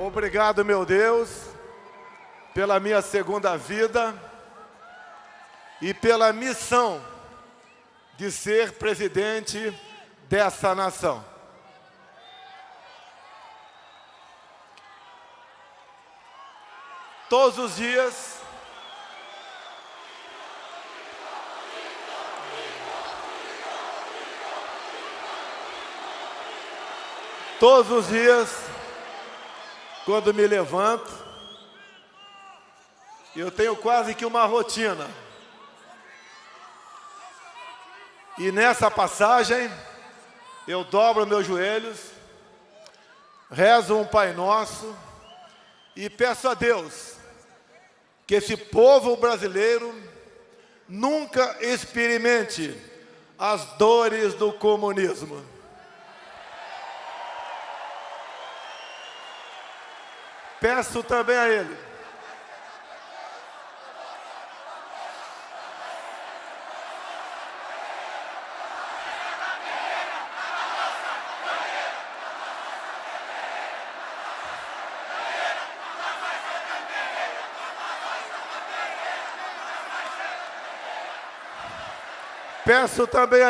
Obrigado, meu Deus, pela minha segunda vida e pela missão de ser presidente dessa nação. Todos os dias, quando me levanto, eu tenho quase que uma rotina. E nessa passagem, eu dobro meus joelhos, rezo um Pai Nosso e peço a Deus que esse povo brasileiro nunca experimente as dores do comunismo. Peço também a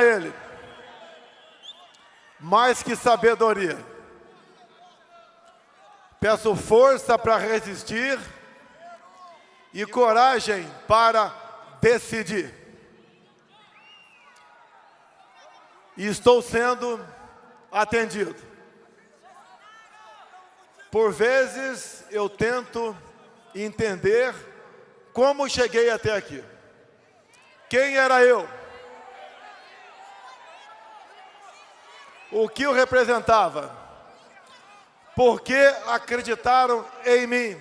Ele mais que sabedoria. Peço força para resistir e coragem para decidir. E estou sendo atendido. Por vezes eu tento entender como cheguei até aqui. Quem era eu? O que eu representava? Por que acreditaram em mim?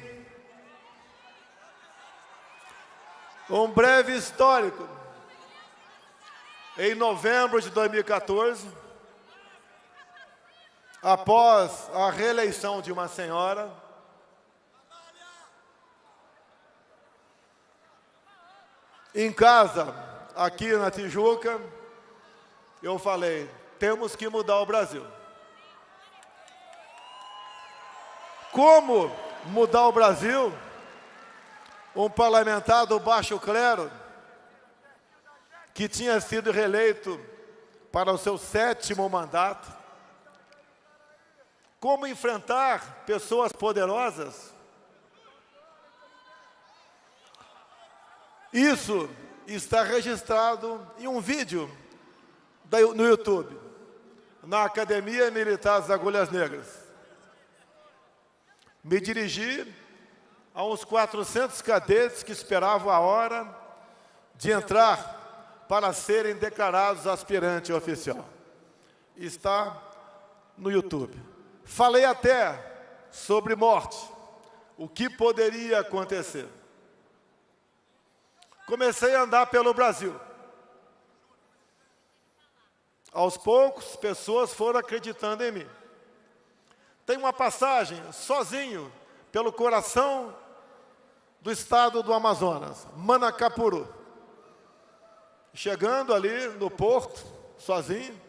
Um breve histórico. Em novembro de 2014, após a reeleição de uma senhora, em casa, aqui na Tijuca, eu falei, temos que mudar o Brasil. Como mudar o Brasil? Um parlamentar do baixo clero, que tinha sido reeleito para o seu 7º mandato. Como enfrentar pessoas poderosas? Isso está registrado em um vídeo no YouTube, na Academia Militar das Agulhas Negras. Me dirigi a uns 400 cadetes que esperavam a hora de entrar para serem declarados aspirante oficial. Está no YouTube. Falei até sobre morte, o que poderia acontecer. Comecei a andar pelo Brasil. Aos poucos, pessoas foram acreditando em mim. Tem uma passagem sozinho pelo coração do estado do Amazonas, Manacapuru. Chegando ali no porto, sozinho,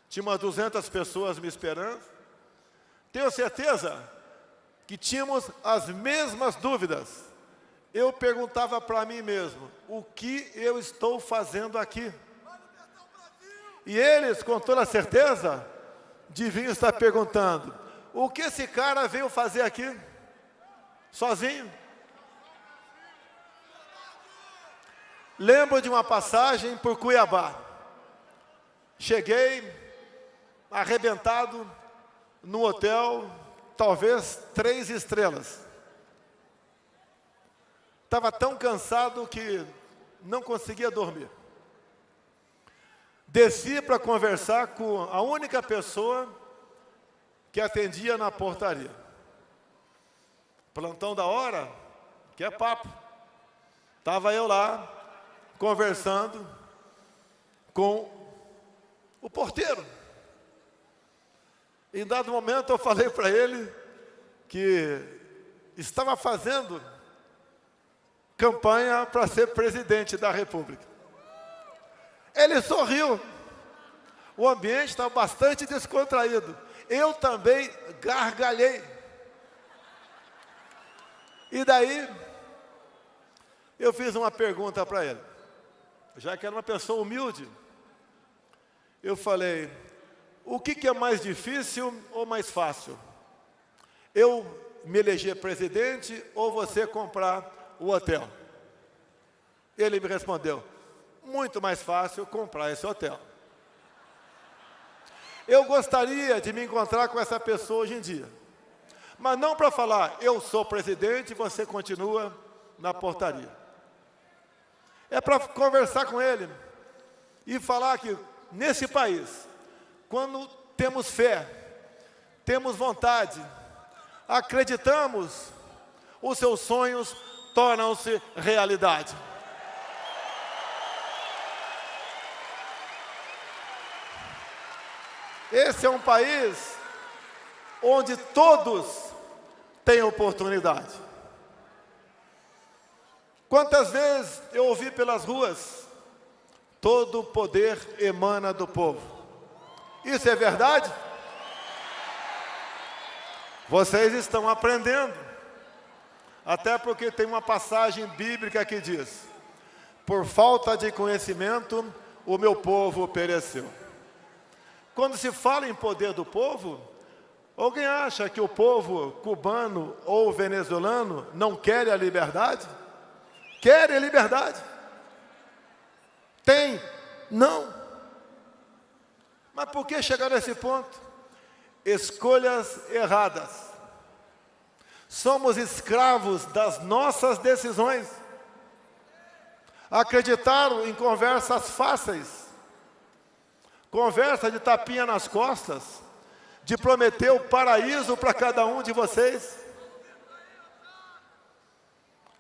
tinha umas 200 pessoas me esperando. Tenho certeza que tínhamos as mesmas dúvidas. Eu perguntava para mim mesmo, o que eu estou fazendo aqui? E eles, com toda certeza, deviam estar perguntando, o que esse cara veio fazer aqui? Sozinho? Lembro de uma passagem por Cuiabá. Cheguei arrebentado num hotel, talvez 3 estrelas. Estava tão cansado que não conseguia dormir. Desci para conversar com a única pessoa que atendia na portaria. Plantão da hora, que é papo. Estava eu lá, conversando com o porteiro. Em dado momento eu falei para ele que estava fazendo campanha para ser presidente da República. Ele sorriu. O ambiente estava bastante descontraído. Eu também gargalhei. E daí, eu fiz uma pergunta para ele, já que era uma pessoa humilde. Eu falei, o que é mais difícil ou mais fácil? Eu me eleger presidente ou você comprar o hotel? Ele me respondeu, muito mais fácil comprar esse hotel. Eu gostaria de me encontrar com essa pessoa hoje em dia, mas não para falar, eu sou presidente e você continua na portaria. É para conversar com ele e falar que nesse país, quando temos fé, temos vontade, acreditamos, os seus sonhos tornam-se realidade. Esse é um país onde todos têm oportunidade. Quantas vezes eu ouvi pelas ruas, todo o poder emana do povo. Isso é verdade? Vocês estão aprendendo. Até porque tem uma passagem bíblica que diz, por falta de conhecimento, o meu povo pereceu. Quando se fala em poder do povo, alguém acha que o povo cubano ou venezuelano não quer a liberdade? Querem a liberdade. Tem? Não. Mas por que chegar nesse ponto? Escolhas erradas. Somos escravos das nossas decisões. Acreditaram em conversas fáceis. Conversa de tapinha nas costas, de prometer o paraíso para cada um de vocês.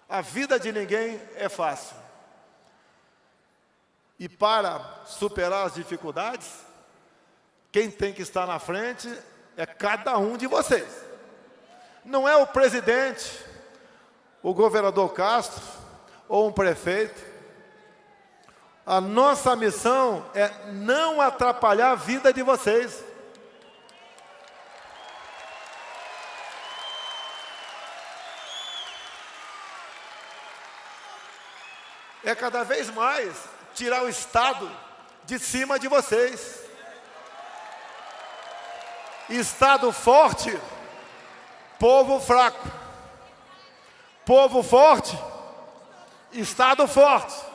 A vida de ninguém é fácil. E para superar as dificuldades, quem tem que estar na frente é cada um de vocês. Não é o presidente, o governador Castro ou um prefeito. A nossa missão é não atrapalhar a vida de vocês. É cada vez mais tirar o Estado de cima de vocês. Estado forte, povo fraco. Povo forte, Estado forte.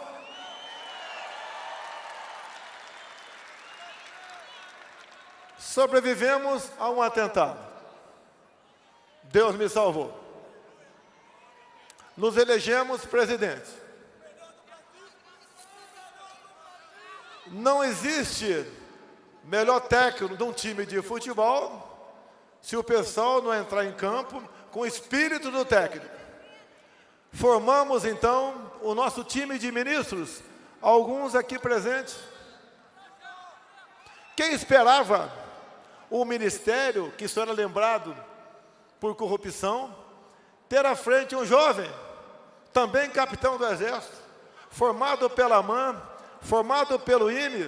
Sobrevivemos a um atentado. Deus me salvou. Nos elegemos presidente. Não existe melhor técnico de um time de futebol se o pessoal não entrar em campo com o espírito do técnico. Formamos então o nosso time de ministros, alguns aqui presentes. Quem esperava o ministério, que só era lembrado por corrupção, ter à frente um jovem, também capitão do Exército, formado pela AMAN, formado pelo IME,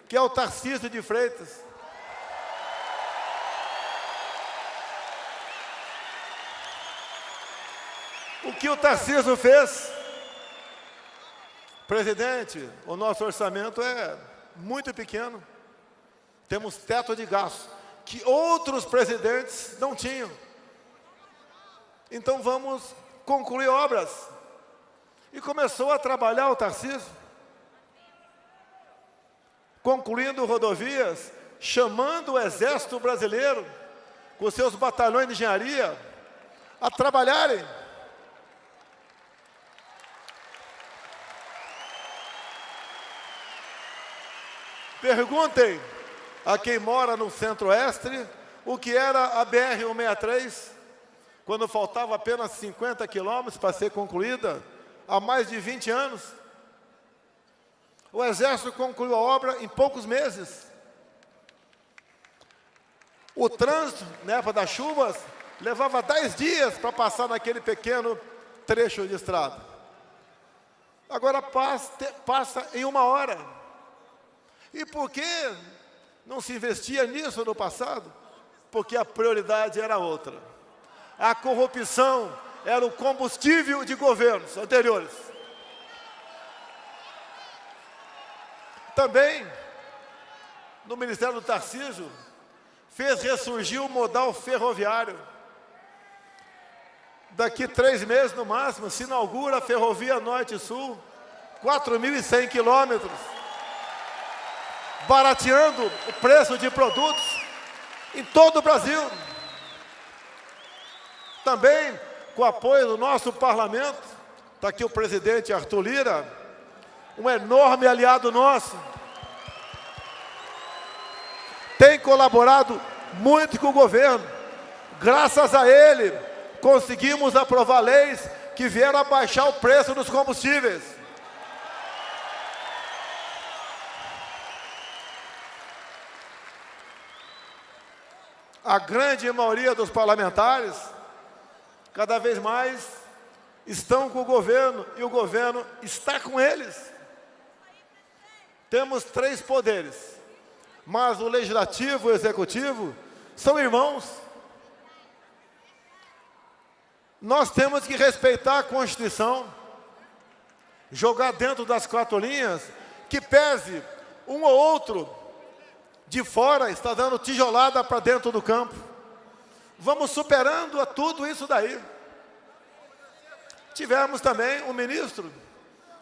que é o Tarcísio de Freitas. O que o Tarcísio fez? Presidente, o nosso orçamento é muito pequeno. Temos teto de gasto que outros presidentes não tinham. Então vamos concluir obras. E começou a trabalhar o Tarcísio, concluindo rodovias, chamando o Exército Brasileiro, com seus batalhões de engenharia, a trabalharem. Perguntem a quem mora no Centro-Oeste o que era a BR-163, quando faltava apenas 50 quilômetros para ser concluída, há mais de 20 anos. O Exército concluiu a obra em poucos meses. O trânsito, na época das chuvas, levava 10 dias para passar naquele pequeno trecho de estrada. Agora passa em 1 hora. E por que não se investia nisso no passado? Porque a prioridade era outra. A corrupção era o combustível de governos anteriores. Também, no Ministério do Tarcísio, fez ressurgir o modal ferroviário. Daqui 3 meses, no máximo, se inaugura a Ferrovia Norte e Sul, 4.100 quilômetros, barateando o preço de produtos em todo o Brasil. Também, com o apoio do nosso parlamento, está aqui o presidente Arthur Lira, um enorme aliado nosso, tem colaborado muito com o governo. Graças a ele, conseguimos aprovar leis que vieram a baixar o preço dos combustíveis. A grande maioria dos parlamentares, cada vez mais, estão com o governo e o governo está com eles. Temos 3 poderes, mas o legislativo e o executivo são irmãos. Nós temos que respeitar a Constituição, jogar dentro das 4 linhas, que pese um ou outro de fora está dando tijolada para dentro do campo. Vamos superando a tudo isso daí. Tivemos também um ministro,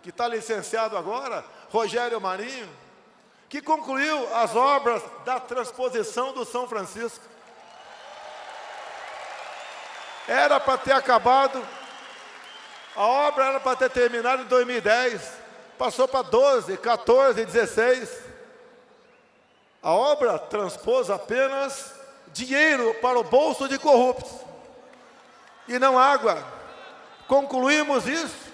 que está licenciado agora, Rogério Marinho, que concluiu as obras da transposição do São Francisco. Era para ter acabado, a obra era para ter terminado em 2010, passou para 12, 14, 16. A obra transpôs apenas dinheiro para o bolso de corruptos, e não água. Concluímos isso.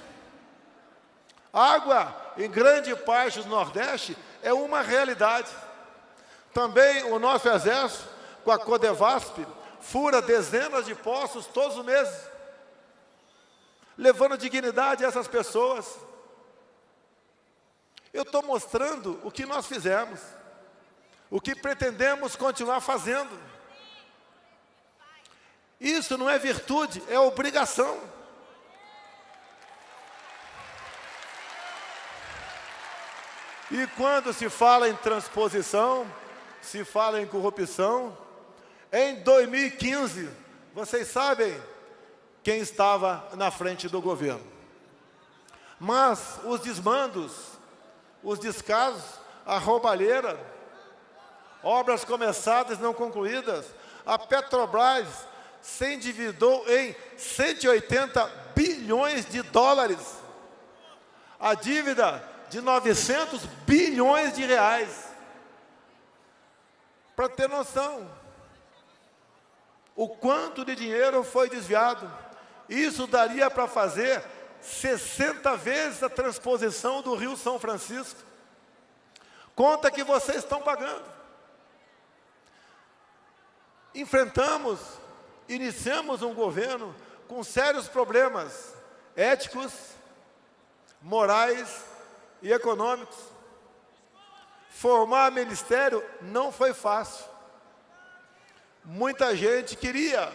Água, em grande parte do Nordeste, é uma realidade. Também o nosso Exército, com a Codevasp, fura dezenas de poços todos os meses, levando dignidade a essas pessoas. Eu estou mostrando o que nós fizemos, o que pretendemos continuar fazendo. Isso não é virtude, é obrigação. E quando se fala em transposição, se fala em corrupção, em 2015, vocês sabem quem estava na frente do governo. Mas os desmandos, os descasos, a roubalheira, obras começadas e não concluídas, a Petrobras se endividou em 180 bilhões de dólares. A dívida de 900 bilhões de reais. Para ter noção, o quanto de dinheiro foi desviado. Isso daria para fazer 60 vezes a transposição do Rio São Francisco. Conta que vocês estão pagando. Iniciamos um governo com sérios problemas éticos, morais e econômicos. Formar ministério não foi fácil. Muita gente queria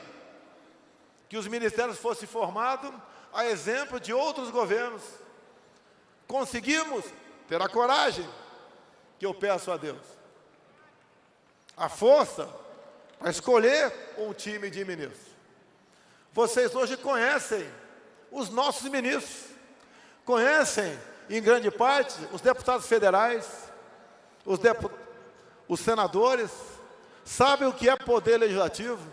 que os ministérios fossem formados a exemplo de outros governos. Conseguimos ter a coragem que eu peço a Deus, a força para escolher um time de ministros. Vocês hoje conhecem os nossos ministros, conhecem em grande parte os deputados federais, os senadores, sabem o que é poder legislativo.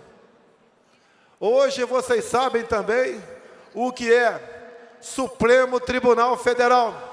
Hoje vocês sabem também o que é Supremo Tribunal Federal.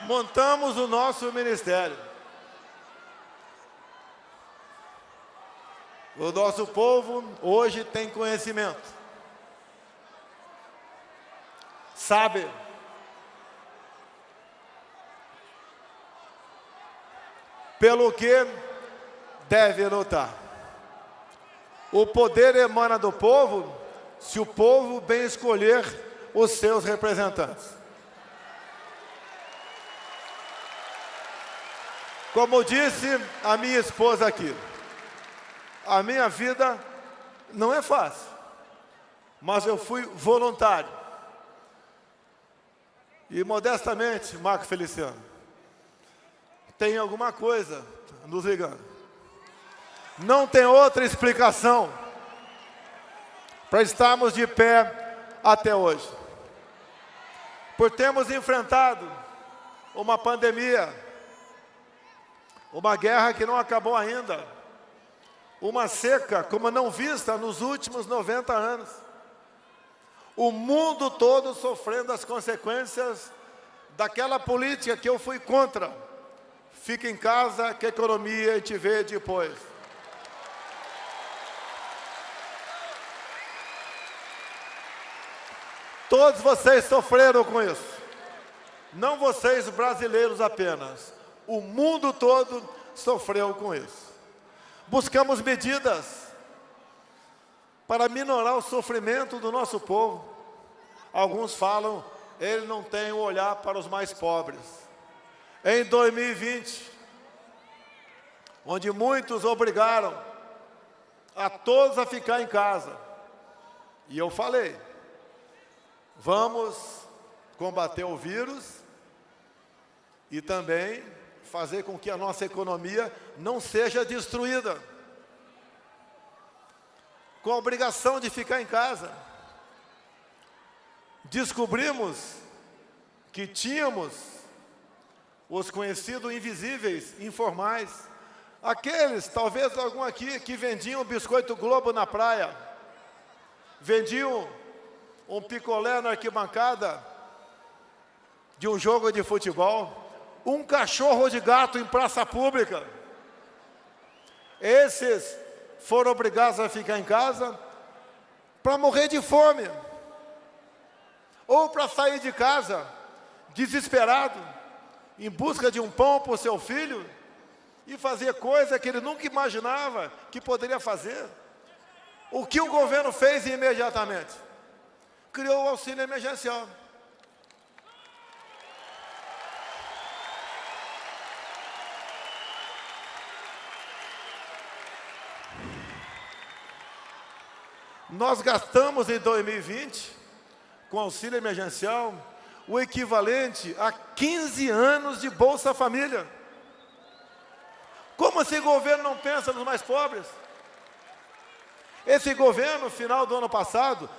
montamos o nosso ministério. O nosso povo hoje tem conhecimento, sabe pelo que deve lutar. O poder emana do povo se o povo bem escolher os seus representantes. Como disse a minha esposa aqui, a minha vida não é fácil, mas eu fui voluntário. E modestamente, Marco Feliciano, tem alguma coisa nos ligando. Não tem outra explicação para estarmos de pé até hoje. Por termos enfrentado uma pandemia, uma guerra que não acabou ainda, uma seca como não vista nos últimos 90 anos. O mundo todo sofrendo as consequências daquela política que eu fui contra. Fica em casa que a economia te vê depois. Todos vocês sofreram com isso. Não vocês brasileiros apenas. O mundo todo sofreu com isso. Buscamos medidas para minorar o sofrimento do nosso povo. Alguns falam, ele não tem o olhar para os mais pobres. Em 2020, onde muitos obrigaram a todos a ficar em casa, e eu falei, vamos combater o vírus e também fazer com que a nossa economia não seja destruída. Com a obrigação de ficar em casa, descobrimos que tínhamos os conhecidos invisíveis, informais, aqueles, talvez algum aqui, que vendiam biscoito Globo na praia, vendiam um picolé na arquibancada de um jogo de futebol, um cachorro de gato em praça pública. Esses foram obrigados a ficar em casa para morrer de fome, ou para sair de casa desesperado, em busca de um pão para o seu filho, e fazer coisa que ele nunca imaginava que poderia fazer. O que o governo fez imediatamente? Criou o auxílio emergencial. Nós gastamos em 2020, com auxílio emergencial, o equivalente a 15 anos de Bolsa Família. Como esse governo não pensa nos mais pobres? Esse governo, no final do ano passado,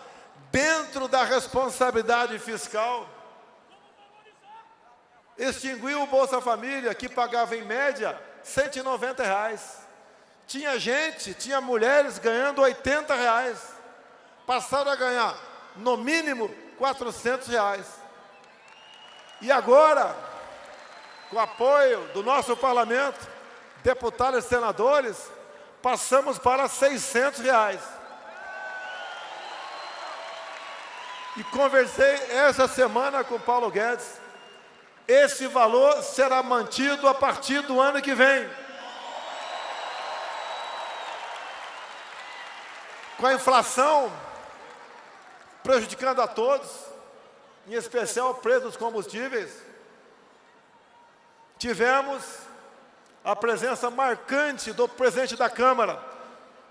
dentro da responsabilidade fiscal, extinguiu o Bolsa Família, que pagava em média R$190. Tinha mulheres ganhando R$80. Passaram a ganhar, no mínimo, R$400. E agora, com o apoio do nosso parlamento, deputados e senadores, passamos para R$600. E conversei essa semana com o Paulo Guedes. Esse valor será mantido a partir do ano que vem. Com a inflação prejudicando a todos, em especial o preço dos combustíveis, tivemos a presença marcante do presidente da Câmara,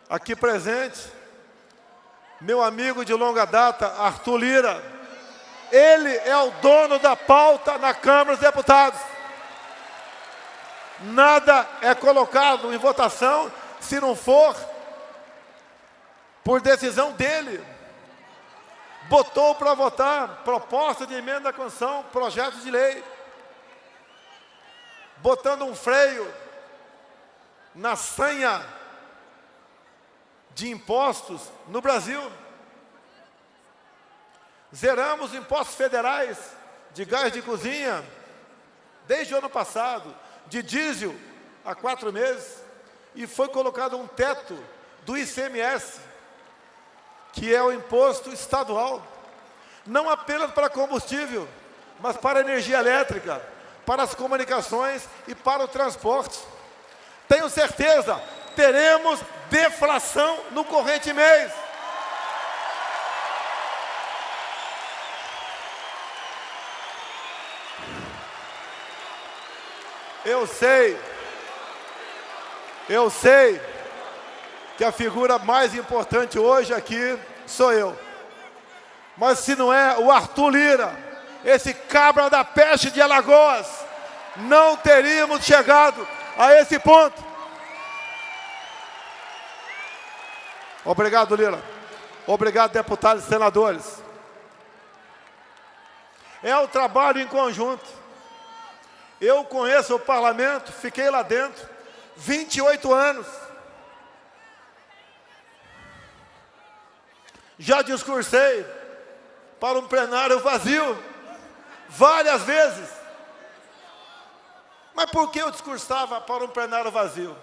aqui presente, meu amigo de longa data, Arthur Lira. Ele é o dono da pauta na Câmara dos Deputados. Nada é colocado em votação se não for por decisão dele. Botou para votar proposta de emenda à Constituição, projeto de lei, botando um freio na sanha de impostos no Brasil. Zeramos impostos federais de gás de cozinha, desde o ano passado, de diesel há 4 meses, e foi colocado um teto do ICMS, que é o imposto estadual, não apenas para combustível, mas para energia elétrica, para as comunicações e para o transporte. Tenho certeza, teremos deflação no corrente mês. Eu sei que a figura mais importante hoje aqui sou eu. Mas se não é o Arthur Lira, esse cabra da peste de Alagoas, não teríamos chegado a esse ponto. Obrigado, Lira. Obrigado, deputados e senadores. É o trabalho em conjunto. Eu conheço o parlamento, fiquei lá dentro 28 anos. Já discursei para um plenário vazio várias vezes. Mas por que eu discursava para um plenário vazio?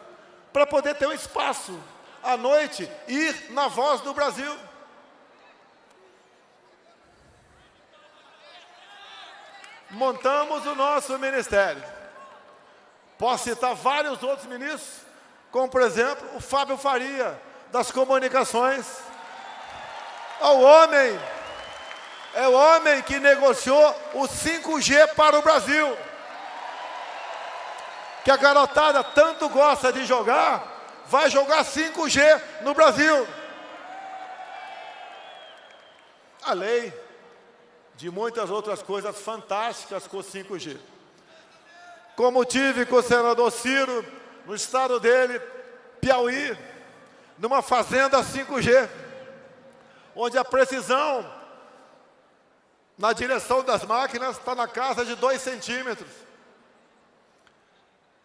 Para poder ter um espaço à noite, ir na Voz do Brasil. Montamos o nosso ministério. Posso citar vários outros ministros, como por exemplo o Fábio Faria, das comunicações. É o homem que negociou o 5G para o Brasil. Que a garotada tanto gosta de jogar, vai jogar 5G no Brasil. Além de muitas outras coisas fantásticas com o 5G. Como tive com o senador Ciro, no estado dele, Piauí, numa fazenda 5G, onde a precisão na direção das máquinas está na casa de 2 centímetros.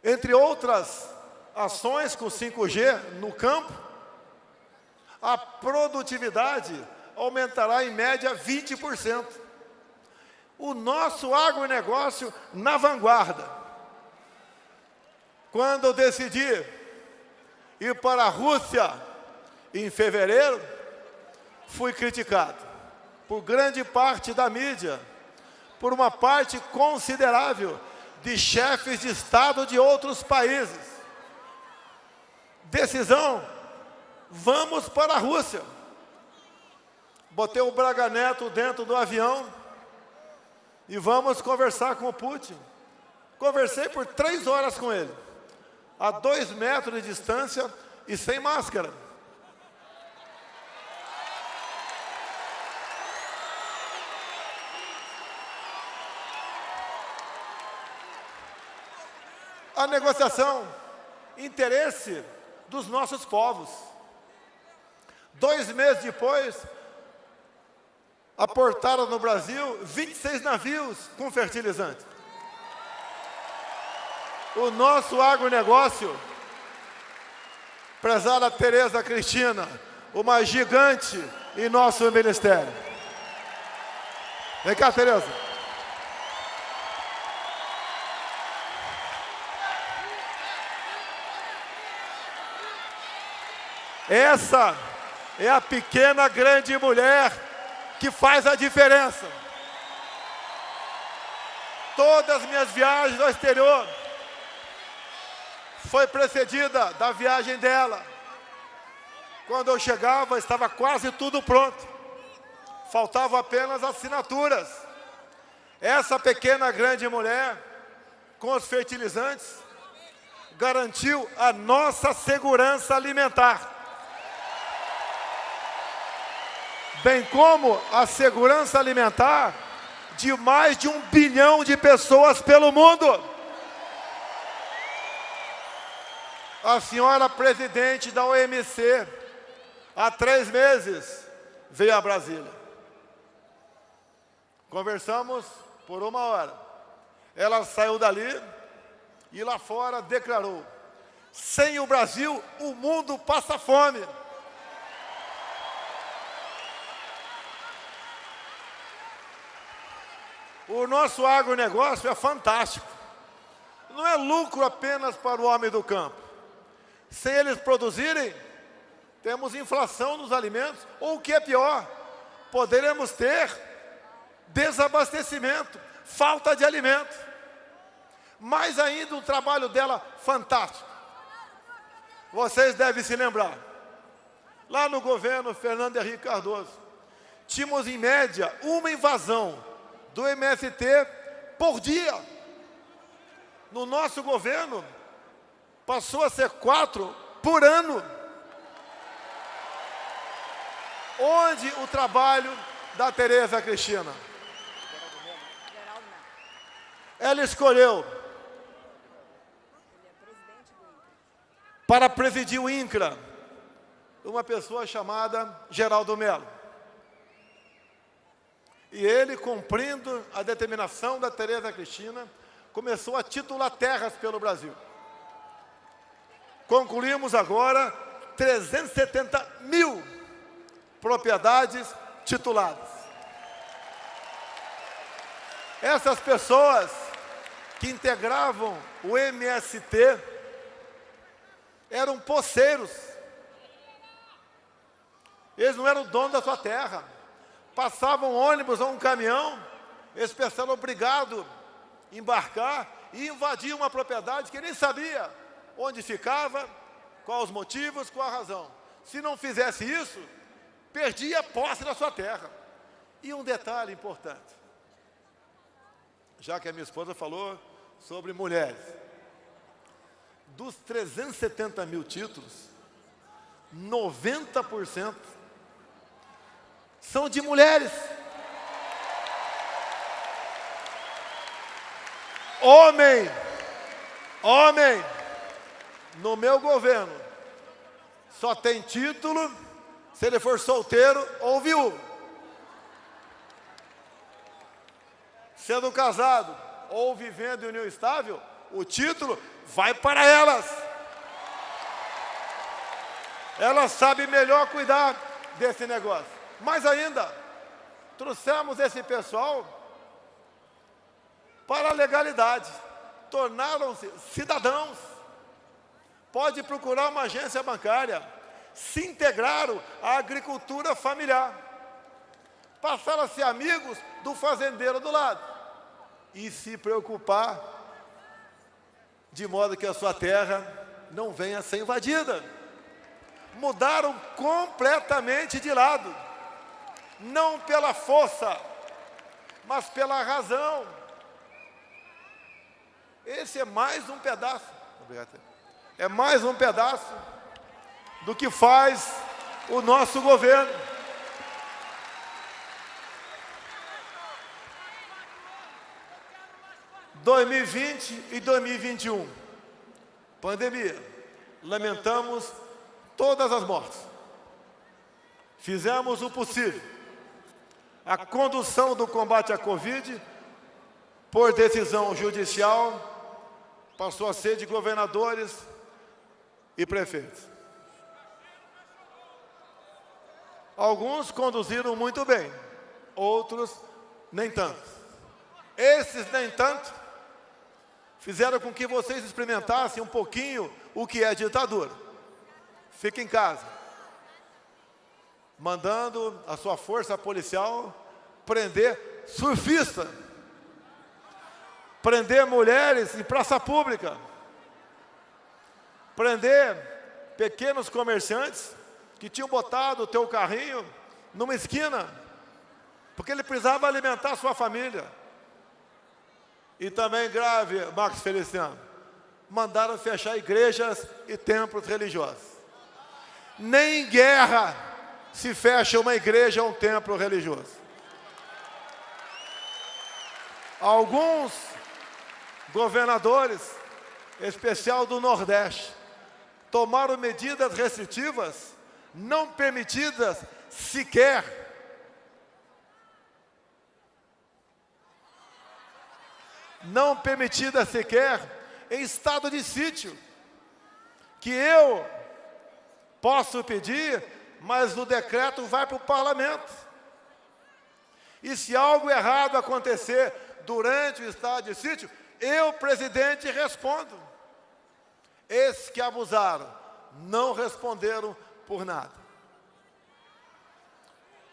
Entre outras ações com 5G no campo, a produtividade aumentará em média 20%. O nosso agronegócio na vanguarda. Quando eu decidi ir para a Rússia em fevereiro, fui criticado por grande parte da mídia, por uma parte considerável de chefes de Estado de outros países. Decisão, vamos para a Rússia. Botei o Braga Neto dentro do avião e vamos conversar com o Putin. Conversei por 3 horas com ele, a 2 metros de distância e sem máscara. A negociação, interesse dos nossos povos. 2 meses depois, aportaram no Brasil 26 navios com fertilizante. O nosso agronegócio, prezada Tereza Cristina, uma gigante em nosso ministério. Vem cá, Tereza. Essa é a pequena grande mulher que faz a diferença. Todas as minhas viagens ao exterior foi precedida da viagem dela. Quando eu chegava, estava quase tudo pronto. Faltavam apenas assinaturas. Essa pequena grande mulher, com os fertilizantes, garantiu a nossa segurança alimentar. Bem como a segurança alimentar de mais de 1 bilhão de pessoas pelo mundo. A senhora presidente da OMC, há 3 meses, veio a Brasília. Conversamos por 1 hora. Ela saiu dali e lá fora declarou: sem o Brasil, o mundo passa fome. O nosso agronegócio é fantástico. não é lucro apenas para o homem do campo. Sem eles produzirem, temos inflação nos alimentos, ou o que é pior, poderemos ter desabastecimento, falta de alimento. Mais ainda, o trabalho dela fantástico. Vocês devem se lembrar, lá no governo Fernando Henrique Cardoso, tínhamos em média uma invasão do MST por dia. No nosso governo, passou a ser 4 por ano. Onde o trabalho da Tereza Cristina? Ela escolheu para presidir o INCRA uma pessoa chamada Geraldo Mello. E ele, cumprindo a determinação da Tereza Cristina, começou a titular terras pelo Brasil. Concluímos agora 370 mil propriedades tituladas. Essas pessoas que integravam o MST eram poceiros. Eles não eram donos da sua terra. Passavam ônibus ou um caminhão, eles pensaram obrigado a embarcar e invadir uma propriedade que nem sabia onde ficava, quais os motivos, qual a razão. Se não fizesse isso, perdia a posse da sua terra. E um detalhe importante, já que a minha esposa falou sobre mulheres, dos 370 mil títulos, 90% são de mulheres. Homem, no meu governo, só tem título se ele for solteiro ou viúvo. Sendo casado ou vivendo em união estável, o título vai para elas. Elas sabem melhor cuidar desse negócio. Mais ainda, trouxemos esse pessoal para a legalidade. Tornaram-se cidadãos. Pode procurar uma agência bancária. Se integraram à agricultura familiar. Passaram a ser amigos do fazendeiro do lado. E se preocupar de modo que a sua terra não venha a ser invadida. Mudaram completamente de lado. Não pela força, mas pela razão. Esse é mais um pedaço. Obrigado. É mais um pedaço do que faz o nosso governo. Em 2020 e 2021, pandemia, lamentamos todas as mortes. Fizemos o possível. A condução do combate à Covid, por decisão judicial, passou a ser de governadores e prefeitos. Alguns conduziram muito bem, outros nem tanto. Esses nem tanto fizeram com que vocês experimentassem um pouquinho o que é ditadura. Fique em casa, mandando a sua força policial prender surfista, prender mulheres em praça pública, prender pequenos comerciantes que tinham botado o teu carrinho numa esquina, porque ele precisava alimentar a sua família. E também grave, Marcos Feliciano, mandaram fechar igrejas e templos religiosos. Nem em guerra se fecha uma igreja ou um templo religioso. Alguns governadores, em especial do Nordeste, tomaram medidas restritivas não permitidas sequer em estado de sítio, que eu posso pedir, mas o decreto vai para o parlamento. E se algo errado acontecer durante o estado de sítio, Eu, presidente, respondo. Esses que abusaram não responderam por nada.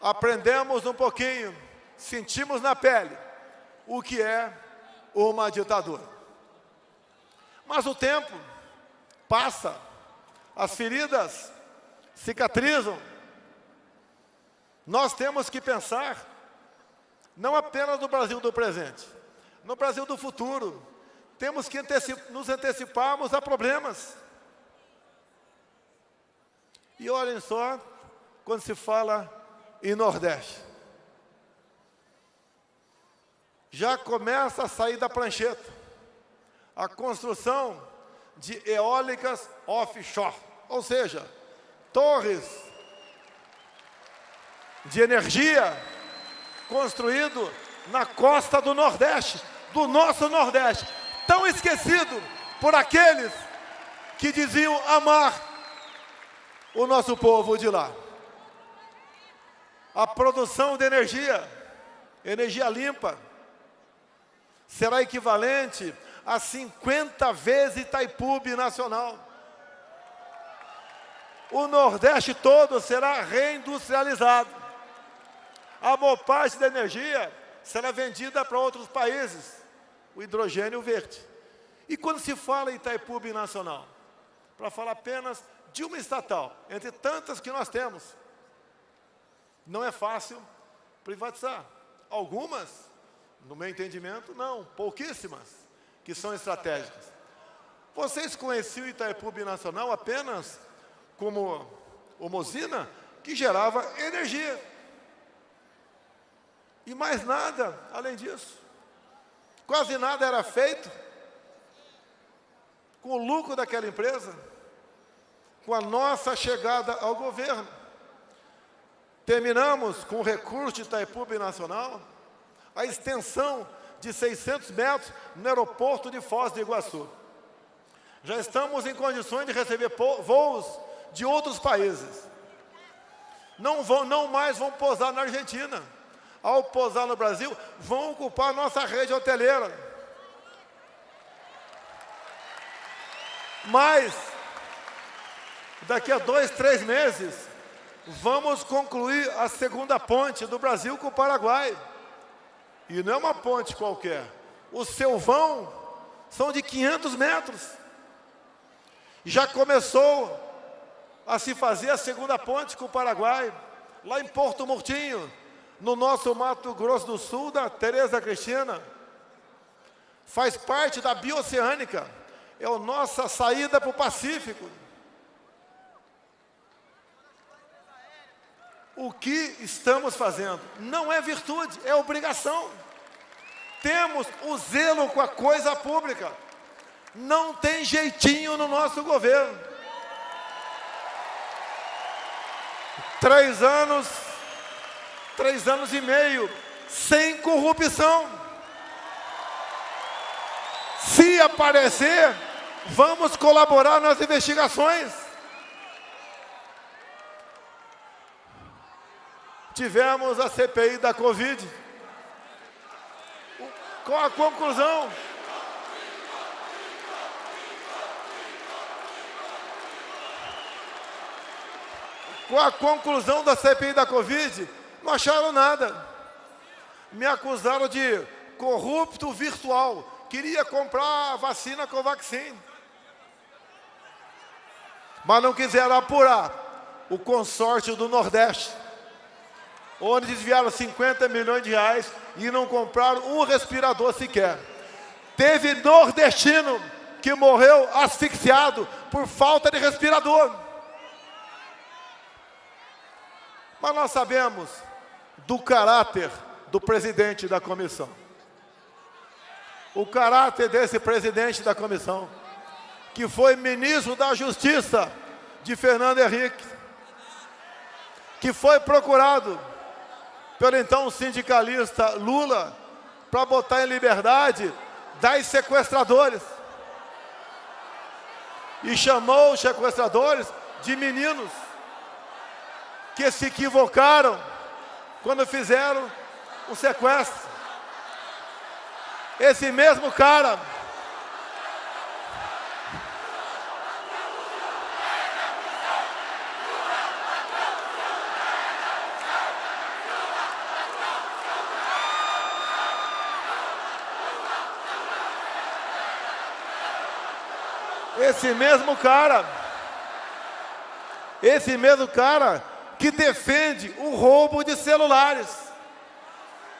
Aprendemos um pouquinho, sentimos na pele o que é uma ditadura. Mas o tempo passa, as feridas cicatrizam. Nós temos que pensar não apenas no Brasil do presente, no Brasil do futuro. Temos que nos anteciparmos a problemas. E olhem só, quando se fala em Nordeste, já começa a sair da prancheta a construção de eólicas offshore, ou seja, torres de energia construído na costa do Nordeste, do nosso Nordeste, tão esquecido por aqueles que diziam amar o nosso povo de lá. A produção de energia limpa, será equivalente a 50 vezes Itaipu Binacional. O Nordeste todo será reindustrializado. A maior parte da energia será vendida para outros países, o hidrogênio verde. E quando se fala em Itaipu Binacional, para falar apenas de uma estatal, entre tantas que nós temos, não é fácil privatizar. Algumas, no meu entendimento, não, pouquíssimas, que são estratégicas. Vocês conheciam o Itaipu Binacional apenas como uma usina que gerava energia. E mais nada além disso. Quase nada era feito com o lucro daquela empresa, com a nossa chegada ao governo. Terminamos com o recurso de Itaipu Binacional, a extensão de 600 metros no aeroporto de Foz do Iguaçu. Já estamos em condições de receber voos de outros países. Não mais vão pousar na Argentina. Ao pousar no Brasil, vão ocupar nossa rede hoteleira. Mas, daqui a 2, 3 meses, vamos concluir a segunda ponte do Brasil com o Paraguai. E não é uma ponte qualquer. O seu vão são de 500 metros. Já começou a se fazer a segunda ponte com o Paraguai, lá em Porto Murtinho, no nosso Mato Grosso do Sul, da Tereza Cristina. Faz parte da Bioceânica, é a nossa saída para o Pacífico. O que estamos fazendo não é virtude, é obrigação. Temos o zelo com a coisa pública. Não tem jeitinho no nosso governo. 3 anos e meio, sem corrupção. Se aparecer, vamos colaborar nas investigações. Tivemos a CPI da Covid. Qual a conclusão? Qual a conclusão da CPI da Covid? Não acharam nada. Me acusaram de corrupto virtual. Queria comprar a vacina Covaxin. Mas não quiseram apurar o consórcio do Nordeste, onde desviaram 50 milhões de reais e não compraram um respirador sequer. Teve nordestino que morreu asfixiado por falta de respirador. Mas nós sabemos do caráter do presidente da comissão. O caráter desse presidente da comissão, que foi ministro da Justiça de Fernando Henrique, que foi procurado pelo então sindicalista Lula para botar em liberdade 10 sequestradores. E chamou os sequestradores de meninos que se equivocaram quando fizeram o sequestro. Esse mesmo cara esse mesmo cara que defende o roubo de celulares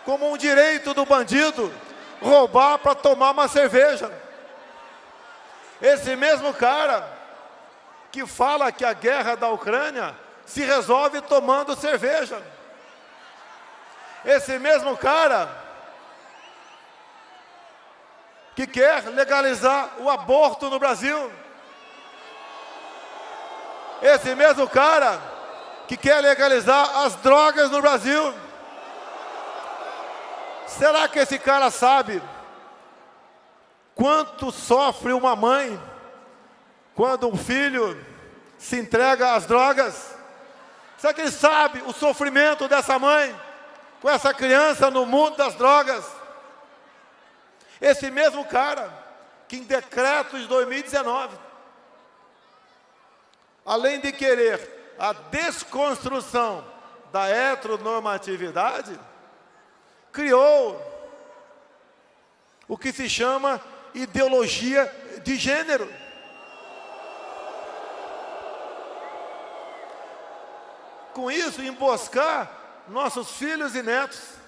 como um direito do bandido roubar para tomar uma cerveja. Esse mesmo cara que fala que a guerra da Ucrânia se resolve tomando cerveja. Esse mesmo cara que quer legalizar o aborto no Brasil. Esse mesmo cara que quer legalizar as drogas no Brasil. Será que esse cara sabe quanto sofre uma mãe quando um filho se entrega às drogas? Será que ele sabe o sofrimento dessa mãe com essa criança no mundo das drogas? Esse mesmo cara que em decreto de 2019, além de querer a desconstrução da heteronormatividade, criou o que se chama ideologia de gênero. Com isso, emboscar nossos filhos e netos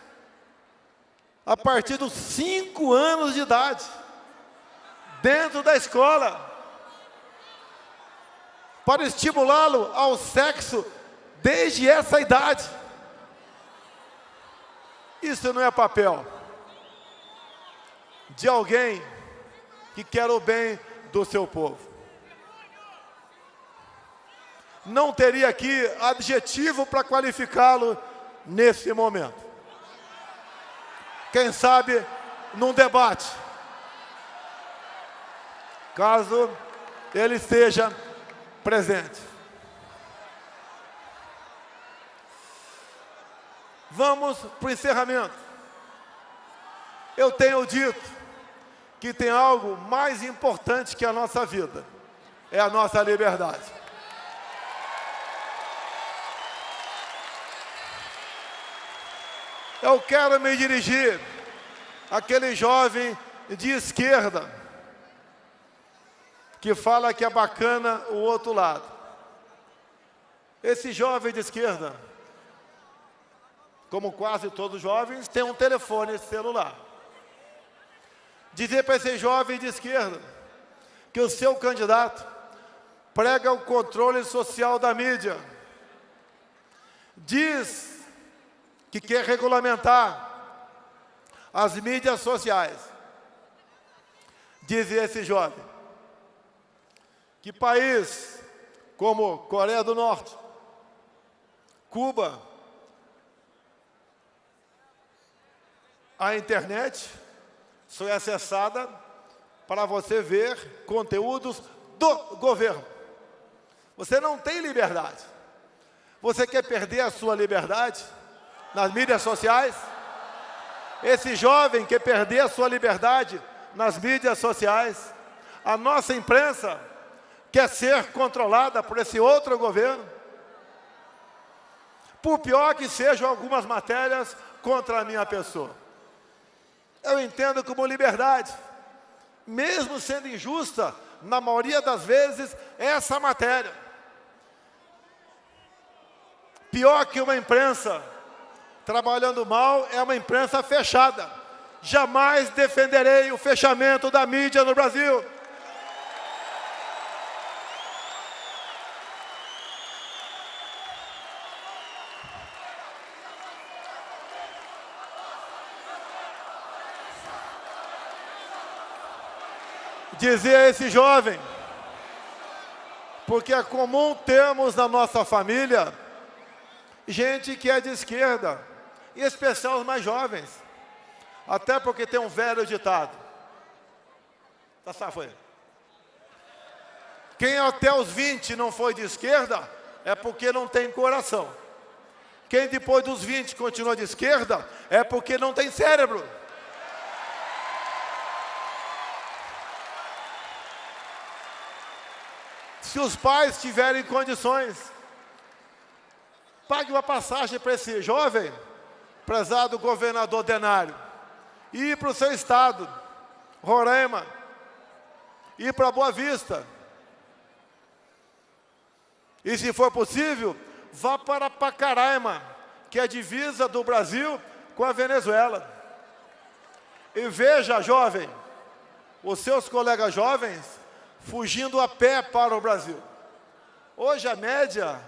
a partir dos 5 anos de idade, dentro da escola, para estimulá-lo ao sexo desde essa idade. Isso não é papel de alguém que quer o bem do seu povo. Não teria aqui adjetivo para qualificá-lo nesse momento. Quem sabe num debate, caso ele esteja presente. Vamos para o encerramento. Eu tenho dito que tem algo mais importante que a nossa vida, é a nossa liberdade. Eu quero me dirigir àquele jovem de esquerda que fala que é bacana o outro lado. Esse jovem de esquerda, como quase todos os jovens, tem um telefone celular. Dizer para esse jovem de esquerda que o seu candidato prega o controle social da mídia, diz que quer regulamentar as mídias sociais. Diz esse jovem que país como Coreia do Norte, Cuba, a internet só é acessada para você ver conteúdos do governo. Você não tem liberdade. Você quer perder a sua liberdade nas mídias sociais? Esse jovem quer perder a sua liberdade nas mídias sociais. A nossa imprensa quer ser controlada por esse outro governo. Por pior que sejam algumas matérias contra a minha pessoa. Eu entendo como liberdade, mesmo sendo injusta, na maioria das vezes, essa matéria. Pior que uma imprensa trabalhando mal é uma imprensa fechada. Jamais defenderei o fechamento da mídia no Brasil. Dizer a esse jovem, porque é comum termos na nossa família gente que é de esquerda, em especial os mais jovens, até porque tem um velho ditado. Foi. Quem até os 20 não foi de esquerda é porque não tem coração. Quem depois dos 20 continua de esquerda é porque não tem cérebro. Se os pais tiverem condições, pague uma passagem para esse jovem, prezado governador Denário, ir para o seu estado, Roraima, ir para Boa Vista, E se for possível, vá para Pacaraima, que é a divisa do Brasil com a Venezuela. E veja, jovem, os seus colegas jovens fugindo a pé para o Brasil. Hoje a média,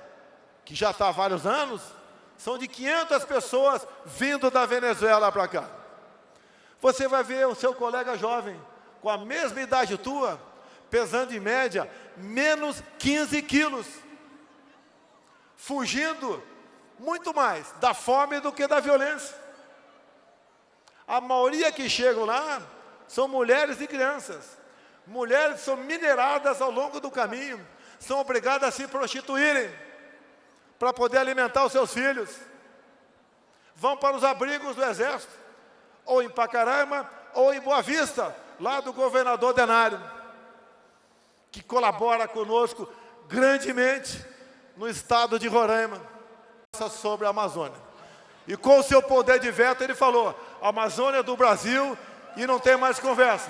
que já está há vários anos, são de 500 pessoas vindo da Venezuela para cá. Você vai ver o seu colega jovem, com a mesma idade tua, pesando em média menos 15 quilos. Fugindo muito mais da fome do que da violência. A maioria que chegam lá são mulheres e crianças. Mulheres são mineradas ao longo do caminho, são obrigadas a se prostituírem para poder alimentar os seus filhos. Vão para os abrigos do exército, ou em Pacaraima, ou em Boa Vista, lá do governador Denário, que colabora conosco grandemente no estado de Roraima, sobre a Amazônia. E com o seu poder de veto, ele falou: a Amazônia é do Brasil e não tem mais conversa.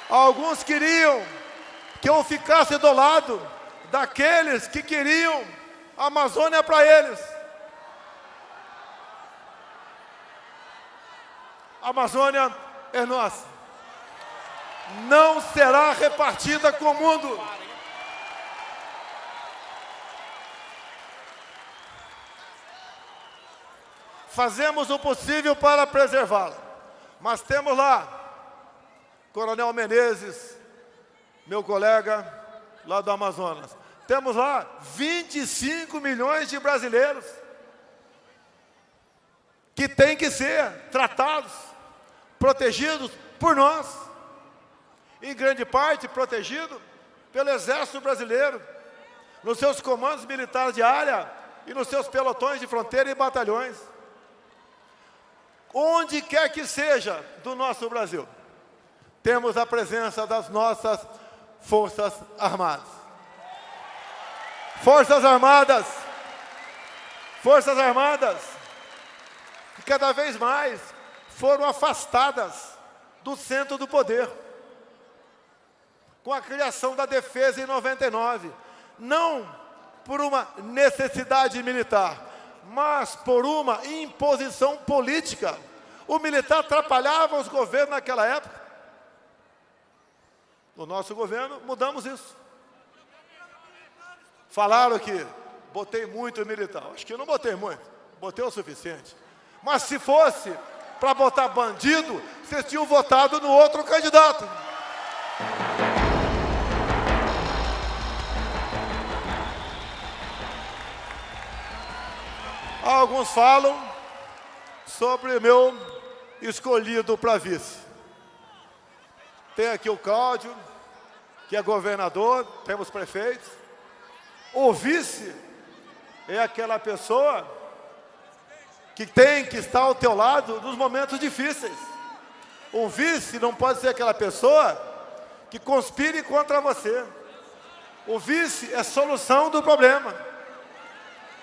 Alguns queriam que eu ficasse do lado daqueles que queriam a Amazônia para eles. A Amazônia é nossa. Não será repartida com o mundo. Fazemos o possível para preservá-la, mas temos lá Coronel Menezes, meu colega lá do Amazonas. Temos lá 25 milhões de brasileiros que têm que ser tratados, protegidos por nós. Em grande parte protegido pelo Exército Brasileiro, nos seus comandos militares de área e nos seus pelotões de fronteira e batalhões. Onde quer que seja do nosso Brasil, temos a presença das nossas Forças Armadas. Forças Armadas, que cada vez mais foram afastadas do centro do poder. Com a criação da defesa em 99, não por uma necessidade militar, mas por uma imposição política. O militar atrapalhava os governos naquela época. No nosso governo, mudamos isso. Falaram que botei muito militar. Acho que eu não botei muito, botei o suficiente. Mas se fosse para botar bandido, vocês tinham votado no outro candidato. Alguns falam sobre meu escolhido para vice. Tem aqui o Cláudio, que é governador, temos prefeitos. O vice é aquela pessoa que tem que estar ao teu lado nos momentos difíceis. O vice não pode ser aquela pessoa que conspire contra você. O vice é solução do problema.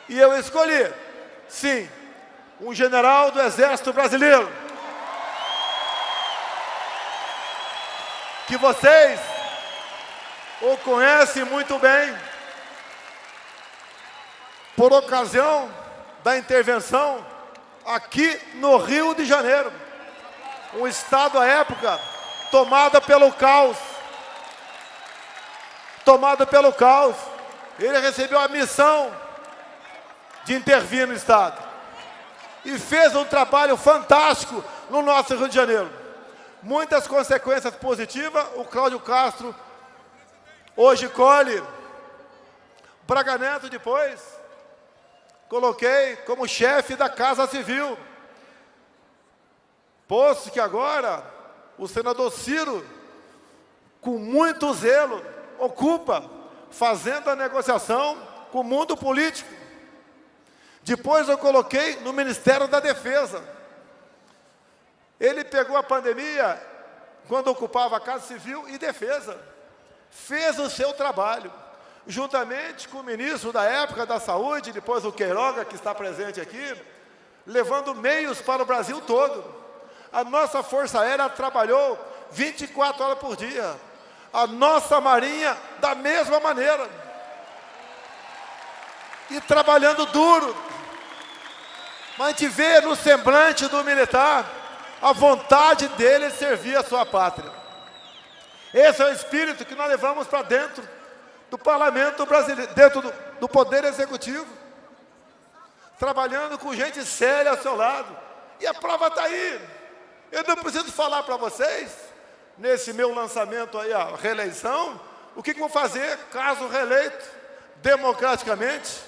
E eu escolhi, sim, um general do Exército Brasileiro, que vocês o conhecem muito bem, por ocasião da intervenção aqui no Rio de Janeiro, um estado à época tomado pelo caos. Ele recebeu a missão de intervir no estado e fez um trabalho fantástico no nosso Rio de Janeiro. Muitas consequências positivas. O Cláudio Castro hoje colhe. Braga Neto depois coloquei como chefe da Casa Civil, posto que agora o senador Ciro, com muito zelo, ocupa, fazendo a negociação com o mundo político. Depois eu coloquei no Ministério da Defesa. Ele pegou a pandemia, quando ocupava a Casa Civil e Defesa. Fez o seu trabalho, juntamente com o ministro da época da Saúde, depois o Queiroga, que está presente aqui, levando meios para o Brasil todo. A nossa Força Aérea trabalhou 24 horas por dia. A nossa Marinha, da mesma maneira. E trabalhando duro. Mas a gente vê no semblante do militar a vontade dele de servir a sua pátria. Esse é o espírito que nós levamos para dentro do parlamento brasileiro, dentro do poder executivo. Trabalhando com gente séria ao seu lado. E a prova está aí. Eu não preciso falar para vocês, nesse meu lançamento aí, a reeleição, o que vou fazer caso reeleito, democraticamente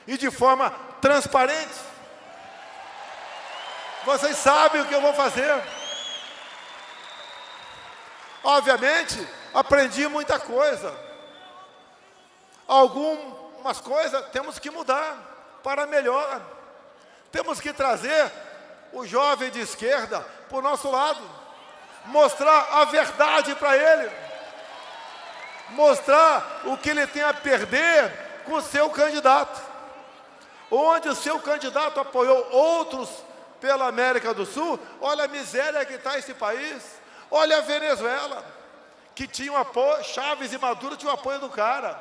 e de forma transparente. Vocês sabem o que eu vou fazer. Obviamente, aprendi muita coisa. Algumas coisas temos que mudar para melhor. Temos que trazer o jovem de esquerda para o nosso lado. Mostrar a verdade para ele. Mostrar o que ele tem a perder com o seu candidato. Onde o seu candidato apoiou outros pela América do Sul, olha a miséria que está esse país. Olha a Venezuela, que tinha um apoio, Chávez e Maduro tinham o apoio do cara.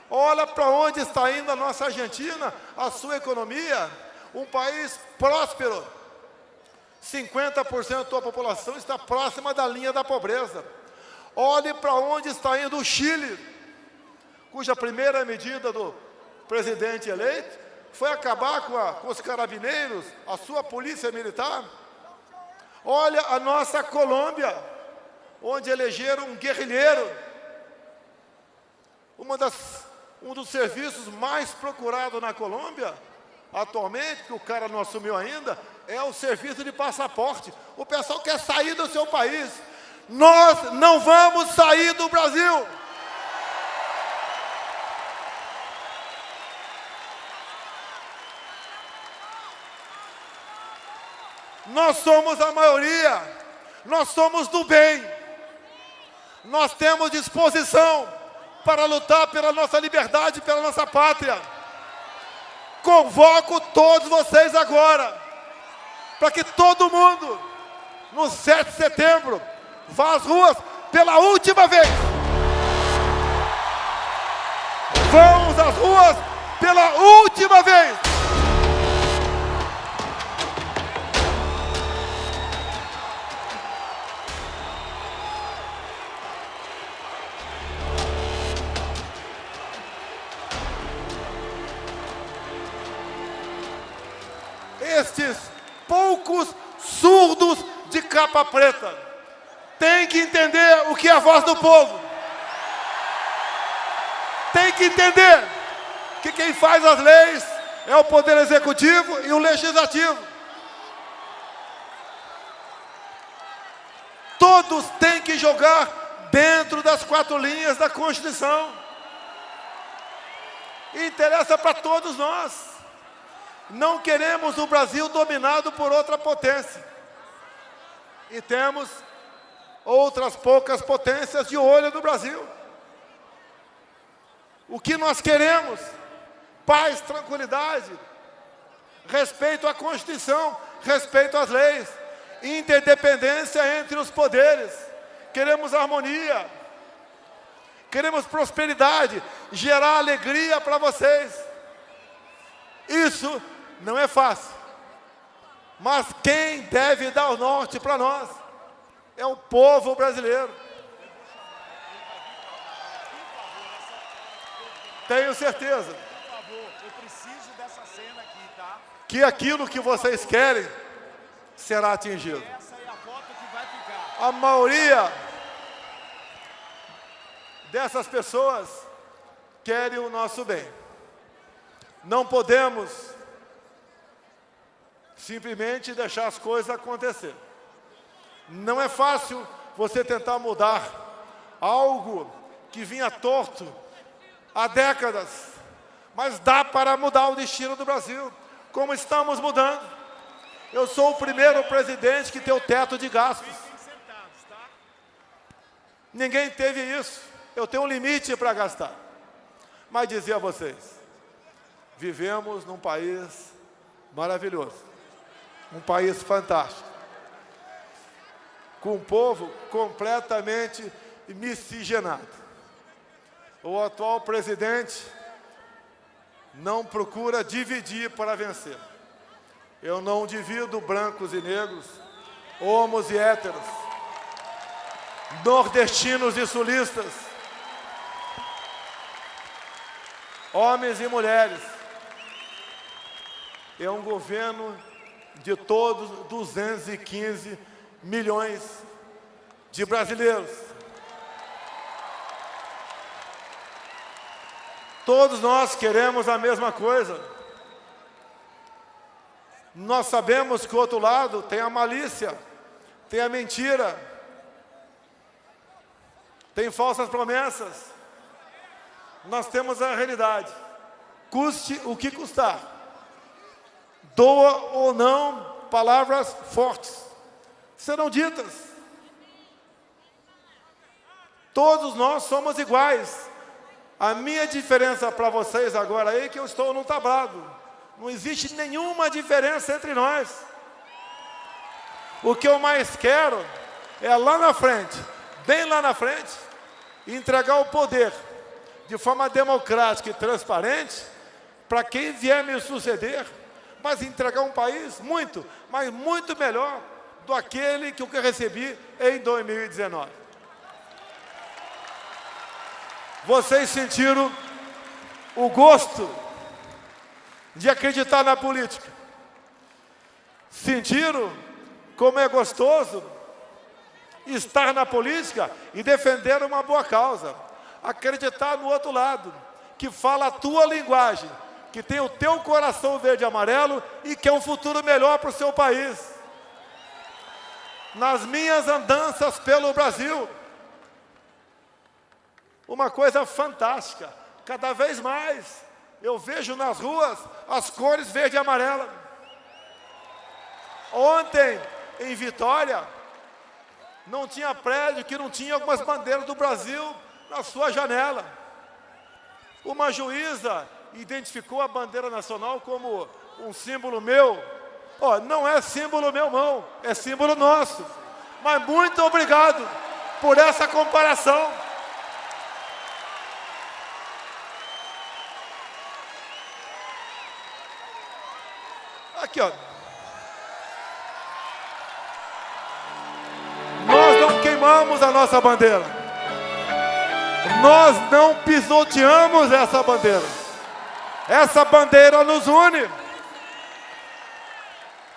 Olha para onde está indo a nossa Argentina, a sua economia, um país próspero. 50% da população está próxima da linha da pobreza. Olhe para onde está indo o Chile, cuja primeira medida do presidente eleito foi acabar com os carabineiros, a sua polícia militar. Olha a nossa Colômbia, onde elegeram um guerrilheiro. Um dos serviços mais procurados na Colômbia, atualmente, que o cara não assumiu ainda, é o serviço de passaporte. O pessoal quer sair do seu país. Nós não vamos sair do Brasil. Nós somos a maioria, nós somos do bem, nós temos disposição para lutar pela nossa liberdade, pela nossa pátria. Convoco todos vocês agora, para que todo mundo, no 7 de setembro, vá às ruas pela última vez. Vamos às ruas pela última vez. Estes poucos surdos de capa preta têm que entender o que é a voz do povo. Tem que entender que quem faz as leis é o Poder Executivo e o Legislativo. Todos têm que jogar dentro das 4 linhas da Constituição. E interessa para todos nós. Não queremos o Brasil dominado por outra potência. E temos outras poucas potências de olho no Brasil. O que nós queremos? Paz, tranquilidade, respeito à Constituição, respeito às leis, interdependência entre os poderes. Queremos harmonia, queremos prosperidade, gerar alegria para vocês. Isso não é fácil, mas quem deve dar o norte para nós é o povo brasileiro. Tenho certeza que aquilo que vocês querem será atingido. A maioria dessas pessoas querem o nosso bem. Não podemos simplesmente deixar as coisas acontecer. Não é fácil você tentar mudar algo que vinha torto há décadas, mas dá para mudar o destino do Brasil, como estamos mudando. Eu sou o primeiro presidente que tem o teto de gastos. Ninguém teve isso. Eu tenho um limite para gastar. Mas dizer a vocês, vivemos num país maravilhoso, um país fantástico. com um povo completamente miscigenado. O atual presidente não procura dividir para vencer. Eu não divido brancos e negros, homos e héteros, nordestinos e sulistas, homens e mulheres. É um governo de todos 215 milhões de brasileiros. Todos nós queremos a mesma coisa. Nós sabemos que o outro lado tem a malícia, tem a mentira, tem falsas promessas. Nós temos a realidade. Custe o que custar. Doa ou não, palavras fortes serão ditas. Todos nós somos iguais. A minha diferença para vocês agora é que eu estou num tablado. Não existe nenhuma diferença entre nós. O que eu mais quero é lá na frente, bem lá na frente, entregar o poder de forma democrática e transparente para quem vier me suceder, mas entregar um país muito, mas muito melhor do aquele que eu recebi em 2019. Vocês sentiram o gosto de acreditar na política. Sentiram como é gostoso estar na política e defender uma boa causa. Acreditar no outro lado, que fala a tua linguagem, que tem o teu coração verde e amarelo e quer um futuro melhor para o seu país. Nas minhas andanças pelo Brasil, uma coisa fantástica, cada vez mais eu vejo nas ruas as cores verde e amarela. Ontem, em Vitória, não tinha prédio que não tinha algumas bandeiras do Brasil na sua janela. Uma juíza identificou a bandeira nacional como um símbolo meu. Não é símbolo meu, não, é símbolo nosso. Mas muito obrigado por essa comparação. Aqui, ó. Nós não queimamos a nossa bandeira. Nós não pisoteamos essa bandeira. Essa bandeira nos une.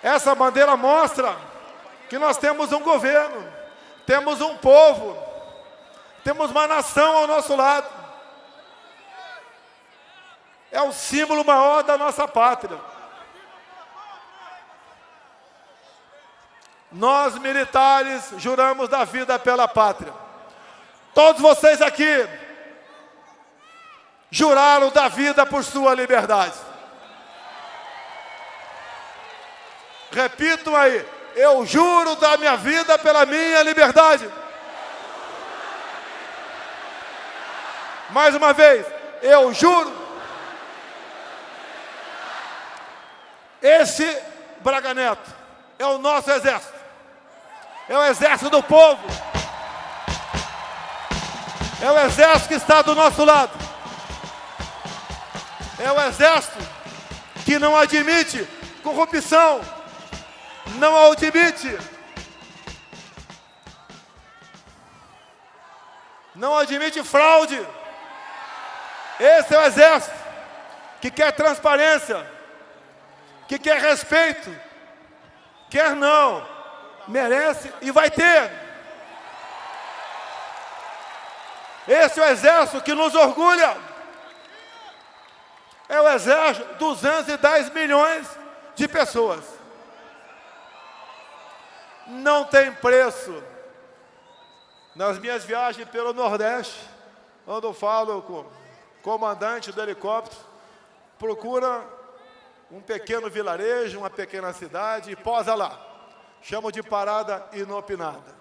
Essa bandeira mostra que nós temos um governo, temos um povo, temos uma nação ao nosso lado. É o símbolo maior da nossa pátria. Nós, militares, juramos dar vida pela pátria. Todos vocês aqui juraram dar vida por sua liberdade. Repitam aí: eu juro dar minha vida pela minha liberdade. Mais uma vez, eu juro. Esse Braga Neto é o nosso exército. É o exército do povo. É o exército que está do nosso lado. É o exército que não admite corrupção. Não admite. Não admite fraude. Esse é o exército que quer transparência, que quer respeito. Quer não, merece e vai ter. Esse é o exército que nos orgulha. É o exército, 210 milhões de pessoas. Não tem preço. Nas minhas viagens pelo Nordeste, quando eu falo com o comandante do helicóptero, procura um pequeno vilarejo, uma pequena cidade e posa lá. Chamo de parada inopinada.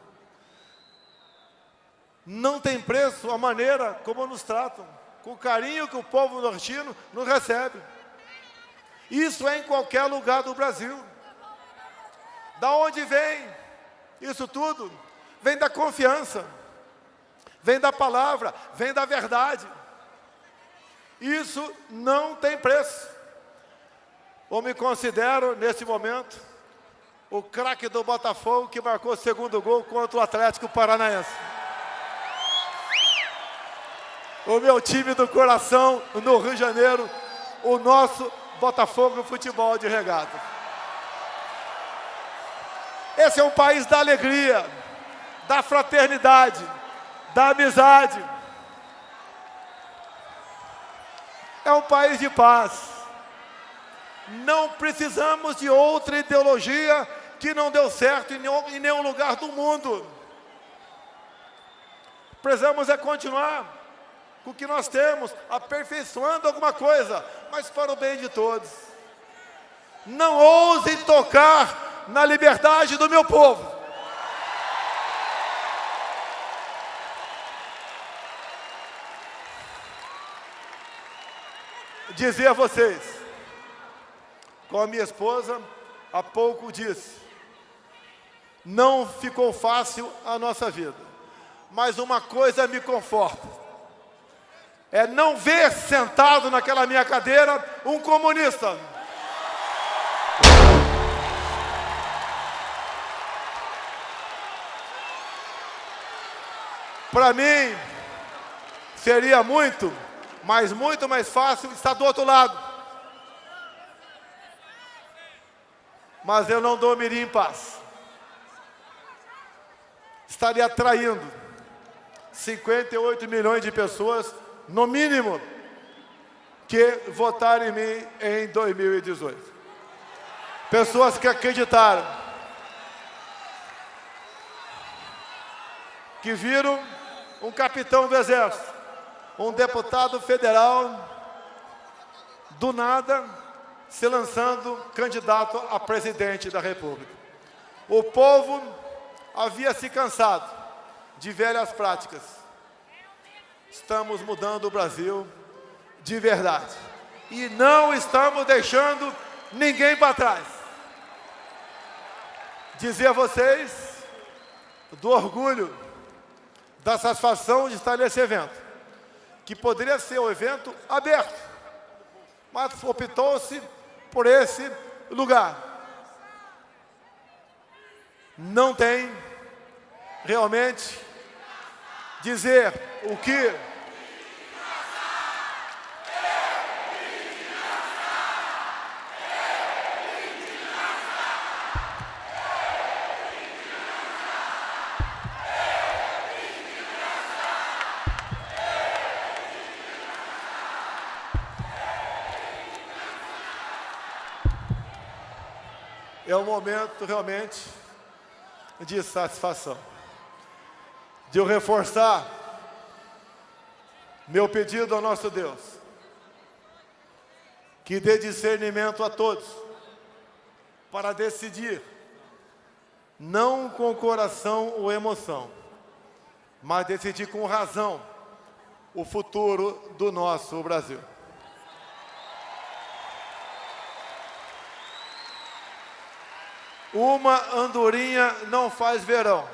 Não tem preço a maneira como nos tratam, com o carinho que o povo nordestino nos recebe. Isso é em qualquer lugar do Brasil. Da onde vem isso tudo? vem da confiança, vem da palavra, vem da verdade. Isso não tem preço. Eu me considero, nesse momento, o craque do Botafogo que marcou o segundo gol contra o Atlético Paranaense. O meu time do coração no Rio de Janeiro, o nosso Botafogo no futebol de regata. Esse é um país da alegria, da fraternidade, da amizade. É um país de paz. Não precisamos de outra ideologia que não deu certo em nenhum lugar do mundo. Precisamos continuar com o que nós temos, aperfeiçoando alguma coisa, mas para o bem de todos. Não ousem tocar na liberdade do meu povo. Dizer a vocês, com a minha esposa, há pouco disse, não ficou fácil a nossa vida, mas uma coisa me conforta, é não ver sentado naquela minha cadeira um comunista. Para mim, seria muito mais fácil estar do outro lado. Mas eu não dormiria em paz. Estaria atraindo 58 milhões de pessoas, no mínimo, que votaram em mim em 2018. Pessoas que acreditaram, que viram um capitão do exército, um deputado federal, do nada, se lançando candidato a presidente da República. O povo havia se cansado de velhas práticas. Estamos mudando o Brasil de verdade. E não estamos deixando ninguém para trás. Dizer a vocês do orgulho, da satisfação de estar nesse evento, que poderia ser um evento aberto, mas optou-se por esse lugar. Não tem realmente dizer o que é um momento realmente de satisfação, de eu reforçar meu pedido ao nosso Deus, que dê discernimento a todos, para decidir, não com coração ou emoção, mas decidir com razão o futuro do nosso Brasil. Uma andorinha não faz verão,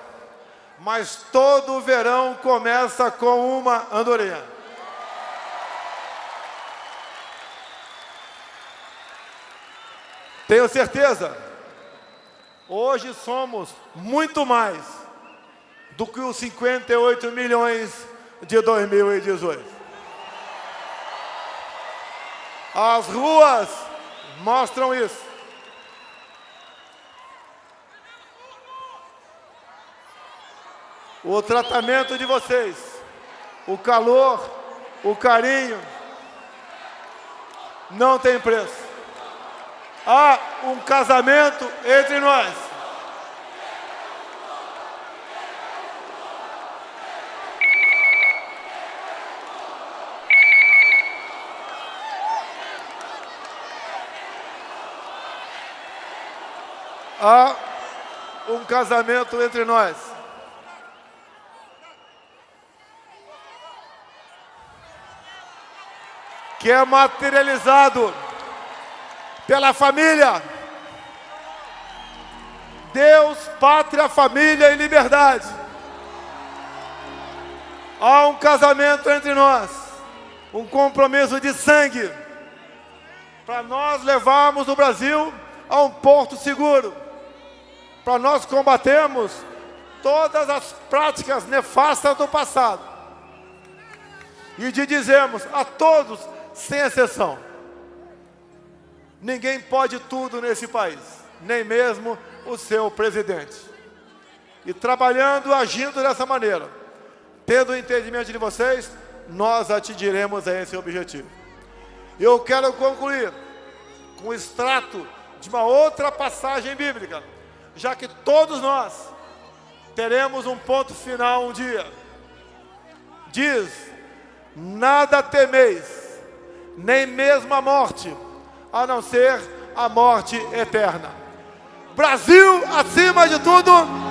mas todo verão começa com uma andorinha. Tenho certeza, hoje somos muito mais do que os 58 milhões de 2018. As ruas mostram isso. O tratamento de vocês, o calor, o carinho, não tem preço. Há um casamento entre nós. Há um casamento entre nós. Que é materializado pela família. Deus, pátria, família e liberdade. Há um casamento entre nós, um compromisso de sangue, para nós levarmos o Brasil a um porto seguro, para nós combatermos todas as práticas nefastas do passado e de dizermos a todos, sem exceção: ninguém pode tudo nesse país, nem mesmo o seu presidente. E trabalhando, agindo dessa maneira, tendo o entendimento de vocês, nós atingiremos a esse objetivo. Eu quero concluir com um extrato de uma outra passagem bíblica, já que todos nós teremos um ponto final um dia. Diz: nada temeis, nem mesmo a morte, a não ser a morte eterna. Brasil acima de tudo.